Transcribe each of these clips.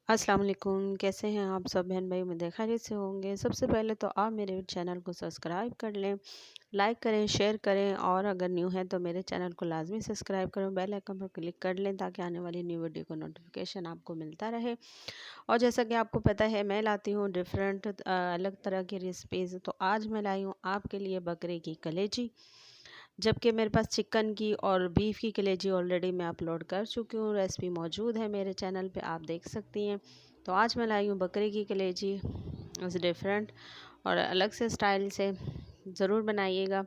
अस्सलाम वालेकुम, कैसे हैं आप सब बहन भाई? उम्मीद खैरियत से होंगे। सबसे पहले तो आप मेरे चैनल को सब्सक्राइब कर लें, लाइक करें, शेयर करें और अगर न्यू हैं तो मेरे चैनल को लाजमी सब्सक्राइब करें, बेल आइकन पर क्लिक कर लें ताकि आने वाली न्यू वीडियो को नोटिफिकेशन आपको मिलता रहे। और जैसा कि आपको पता है मैं लाती हूँ डिफरेंट अलग तरह की रेसिपीज़। तो आज मैं लाई हूँ आपके लिए बकरे की कलेजी, जबकि मेरे पास चिकन की और बीफ की कलेजी ऑलरेडी मैं अपलोड कर चुकी हूँ। रेसिपी मौजूद है मेरे चैनल पे, आप देख सकती हैं। तो आज मैं लाई हूँ बकरे की कलेजी डिफरेंट और अलग से स्टाइल से, ज़रूर बनाइएगा।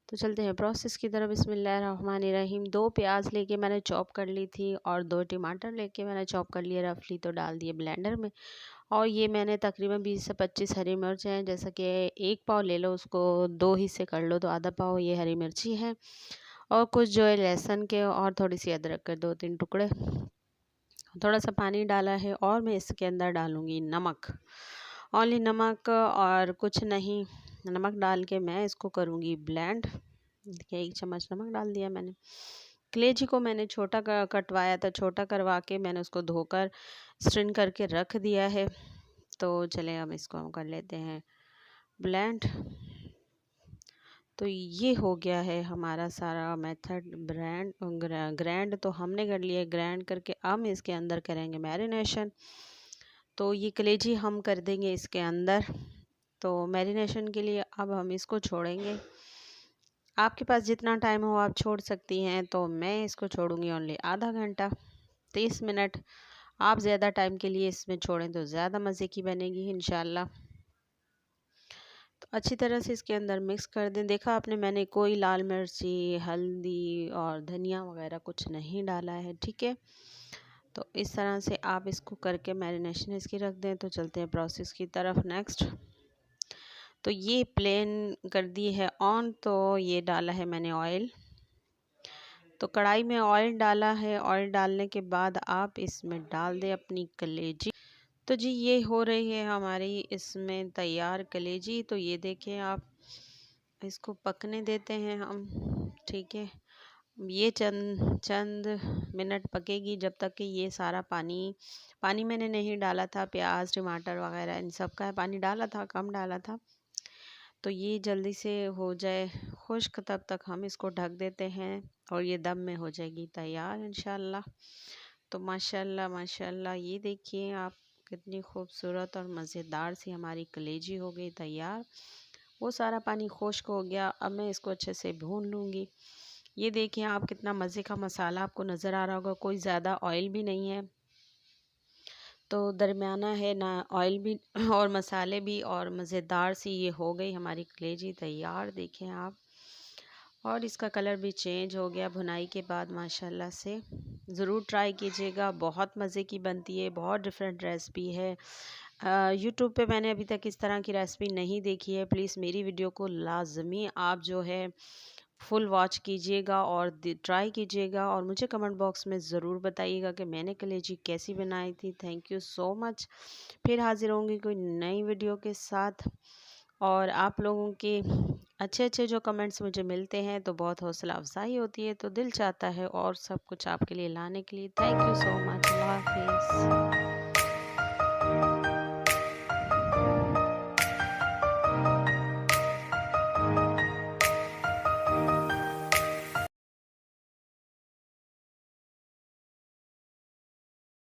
तो चलते हैं प्रोसेस की तरफ। बिस्मिल्लाहिर्रहमानिर्रहीम। 2 प्याज लेके मैंने चॉप कर ली थी और 2 टमाटर लेके मैंने चॉप कर लिए रफली, तो डाल दिए ब्लेंडर में। और ये मैंने तकरीबन 20 से 25 हरी मिर्च हैं, जैसा कि 1 पाव ले लो उसको 2 हिस्से कर लो, तो आधा पाव ये हरी मिर्ची है और कुछ जो है लहसुन के और थोड़ी सी अदरक के 2-3 टुकड़े। थोड़ा सा पानी डाला है और मैं इसके अंदर डालूँगी नमक, ओनली नमक और कुछ नहीं। नमक डाल के मैं इसको करूँगी ब्लेंड। देखिए 1 चम्मच नमक डाल दिया मैंने। कलेजी को मैंने छोटा कटवाया था, छोटा करवा के मैंने उसको धोकर स्ट्रेन करके रख दिया है। तो चलें हम इसको हम कर लेते हैं ब्लेंड। तो ये हो गया है हमारा सारा मेथड ग्रैंड तो हमने कर लिया। ग्रैंड करके अब इसके अंदर करेंगे मैरिनेशन। तो ये कलेजी हम कर देंगे इसके अंदर। तो मैरिनेशन के लिए अब हम इसको छोड़ेंगे। आपके पास जितना टाइम हो आप छोड़ सकती हैं, तो मैं इसको छोड़ूंगी ओनली आधा घंटा 30 मिनट। आप ज़्यादा टाइम के लिए इसमें छोड़ें तो ज़्यादा मज़े की बनेगी इंशाल्लाह। तो अच्छी तरह से इसके अंदर मिक्स कर दें। देखा आपने मैंने कोई लाल मिर्ची, हल्दी और धनिया वगैरह कुछ नहीं डाला है, ठीक है। तो इस तरह से आप इसको करके मैरिनेशन इसकी रख दें। तो चलते हैं प्रोसेस की तरफ नेक्स्ट। तो ये प्लेन कर दी है ऑन, तो ये डाला है मैंने ऑयल। तो कढ़ाई में ऑयल डाला है। ऑयल डालने के बाद आप इसमें डाल दें अपनी कलेजी। तो जी ये हो रही है हमारी इसमें तैयार कलेजी। तो ये देखें आप, इसको पकने देते हैं हम, ठीक है। ये चंद चंद मिनट पकेगी जब तक कि ये सारा पानी पानी मैंने नहीं डाला था। प्याज टमाटर वगैरह इन सब का पानी डाला था, कम डाला था। तो ये जल्दी से हो जाए खुश्क, तब तक हम इसको ढक देते हैं और ये दम में हो जाएगी तैयार इंशाल्लाह। तो माशाल्लाह माशाल्लाह ये देखिए आप, कितनी खूबसूरत और मज़ेदार सी हमारी कलेजी हो गई तैयार। वो सारा पानी खुश्क हो गया। अब मैं इसको अच्छे से भून लूँगी। ये देखिए आप, कितना मज़े का मसाला आपको नज़र आ रहा होगा। कोई ज़्यादा ऑयल भी नहीं है, तो दरमियाना है ना ऑयल भी और मसाले भी, और मज़ेदार सी ये हो गई हमारी कलेजी तैयार। देखें आप, और इसका कलर भी चेंज हो गया भुनाई के बाद माशाल्लाह से। ज़रूर ट्राई कीजिएगा, बहुत मज़े की बनती है, बहुत डिफरेंट रेसिपी है। यूट्यूब पे मैंने अभी तक इस तरह की रेसिपी नहीं देखी है। प्लीज़ मेरी वीडियो को लाजमी आप जो है फुल वॉच कीजिएगा और ट्राई कीजिएगा और मुझे कमेंट बॉक्स में ज़रूर बताइएगा कि मैंने कलेजी कैसी बनाई थी। Thank you so much. फिर हाजिर होंगी कोई नई वीडियो के साथ। और आप लोगों के अच्छे अच्छे जो कमेंट्स मुझे मिलते हैं तो बहुत हौसला अफजाई होती है, तो दिल चाहता है और सब कुछ आपके लिए लाने के लिए। Thank you so much. अल्लाह हाफ़िज़।